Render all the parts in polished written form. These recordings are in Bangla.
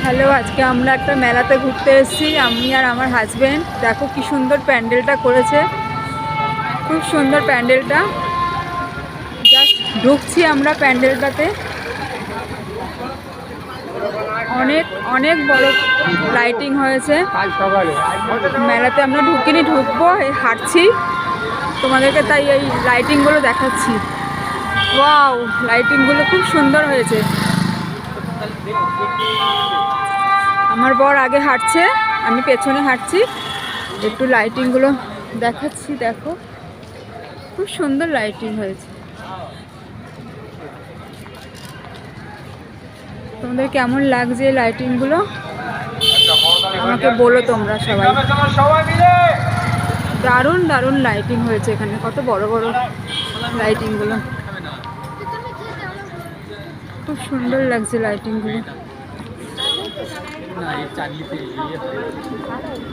হ্যালো, আজকে আমরা একটা মেলাতে ঘুরতে এসেছি, আমি আর আমার হাজবেন্ড। দেখো কি সুন্দর প্যান্ডেলটা করেছে, খুব সুন্দর প্যান্ডেলটা। জাস্ট ঢুকছি আমরা প্যান্ডেলটাতে। অনেক অনেক বড় লাইটিং হয়েছে মেলাতে। আমরা ঢুকিনি, ঢুকবো, হাঁটছি তোমাদেরকে, তাই এই লাইটিংগুলো দেখাচ্ছি। ওয়াও, লাইটিংগুলো খুব সুন্দর হয়েছে। আমার বর আগে হাঁটছে, আমি পেছনে হাঁটছি, একটু লাইটিংগুলো দেখাচ্ছি। দেখো খুব সুন্দর লাইটিং হয়েছে। তোমাদের কেমন লাগছে এই লাইটিংগুলো আমাকে বলো তোমরা সবাই। দারুণ দারুণ লাইটিং হয়েছে এখানে, কত বড় বড় লাইটিংগুলো, খুব সুন্দর লাগছে লাইটিংগুলো,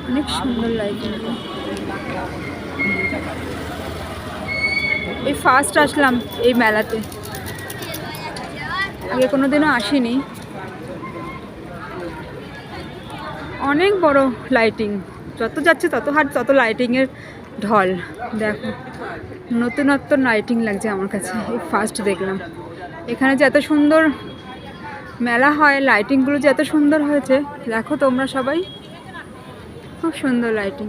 অনেক সুন্দর লাইটিংগুলো। এই ফার্স্ট আসলাম এই মেলাতে, আগে কোনোদিনও আসিনি। অনেক বড় লাইটিং, যত যাচ্ছে তত তত লাইটিংয়ের ঢল। দেখো নতুনত্ব লাইটিং লাগছে আমার কাছে, এই ফার্স্ট দেখলাম। এখানে যে এত সুন্দর মেলা হয়, লাইটিংগুলো যে এত সুন্দর হয়েছে দেখো তোমরা সবাই, খুব সুন্দর লাইটিং।